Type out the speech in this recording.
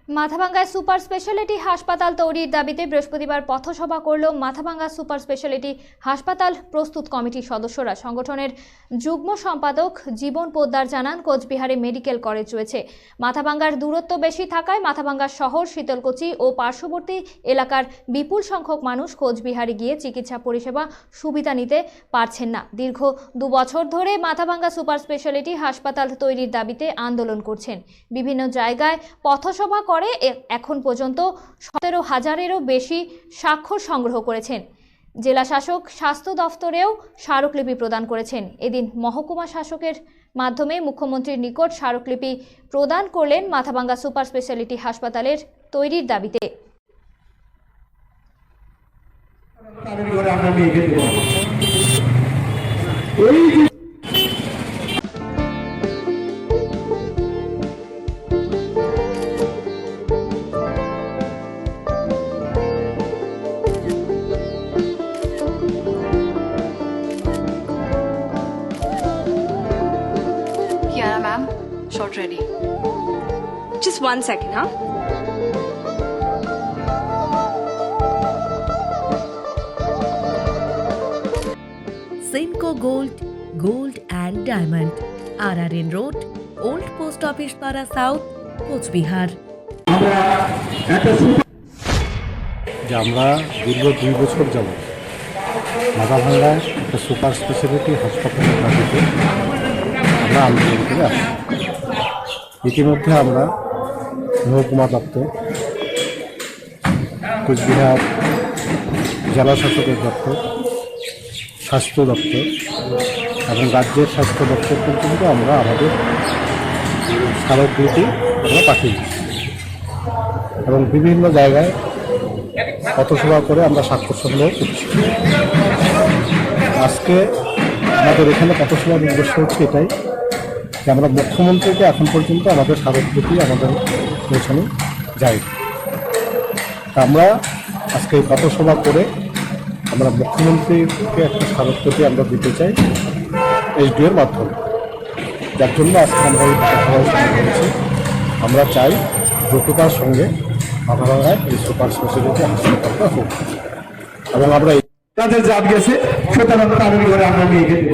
মাথাভাঙ্গায় super speciality হাসপাতাল তৈরির দাবিতে বৃহস্পতিবার পথসভা করল মাথাভাঙ্গা সুপার স্পেশালিটি হাসপাতাল প্রস্তুত কমিটির সদস্যরা। সংগঠনের যুগ্ম সম্পাদক জীবন পোদ্দার জানান, কোচবিহারে মেডিকেল কলেজ রয়েছে। মাথাভাঙ্গার দূরত্ব বেশি থাকায় মাথাভাঙ্গা শহর, শীতলকুচি ও পার্শ্ববর্তী এলাকার বিপুল সংখ্যক মানুষ কোচবিহারে গিয়ে চিকিৎসা পরিষেবা সুবিধা নিতে পারছেন না। দীর্ঘ 2 বছর ধরে মাথাভাঙ্গা সুপার স্পেশালিটি হাসপাতাল তৈরির দাবিতে আন্দোলন করছেন। বিভিন্ন জায়গায় পথসভা করে এখন পর্যন্ত 17,000-এরও বেশি স্বাক্ষর সংগ্রহ করেছেন। জেলা শাসক স্বাস্থ্য দফতরেও স্মারকলিপি প্রদান করেছেন। এদিন মহকুমা শাসকের মাধ্যমে মুখ্যমন্ত্রীর নিকট স্মারকলিপি প্রদান করলেন মাথাভাঙ্গা সুপার স্পেশালিটি হাসপাতালের তৈরির দাবিতে। Kiara ma'am, shot ready. Just 1 second, huh? Simco Gold and Diamond, RRN Road, Old Post Office Para South, Cooch Behar. আমরা দীর্ঘ 2 বছর যাব মাথাভাঙ্গায় একটা সুপার স্পেশালিটি হাসপাতালের দাবিতে আমরা আন্দোলন করে আসছি। ইতিমধ্যে আমরা মহকুমা দপ্তর, কোচবিহার জেলা শাসকের দপ্তর, স্বাস্থ্য দপ্তর এবং রাজ্যের স্বাস্থ্য দপ্তর পর্যন্ত আমরা আমাদের স্মারকলিপি আমরা পাঠিয়েছি এবং বিভিন্ন জায়গায় পথসভা করে আমরা স্বাক্ষর সংগ্রহ করছি। আজকে আমাদের এখানে পথসভার উদ্দেশ্য হচ্ছে এটাই যে আমরা মুখ্যমন্ত্রীকে এখন পর্যন্ত আমাদের স্মারকলিপি আমাদের পৌঁছানো যায়। আমরা আজকে এই পথসভা করে আমরা মুখ্যমন্ত্রীকে একটা স্মারকলিপি আমরা দিতে চাই SDO-এর মাধ্যমে, যার জন্য আজকে আমরা এই পথসভায় করেছি। আমরা চাই দ্রুততার সঙ্গে মাথাভাঙ্গায় এই সুপার স্পেশালিটি হাসপাতালটা হোক এবং আমরা তাদের জাত গেছে সুতরাং তাদের ঘরে আমরা নিয়ে গেছি।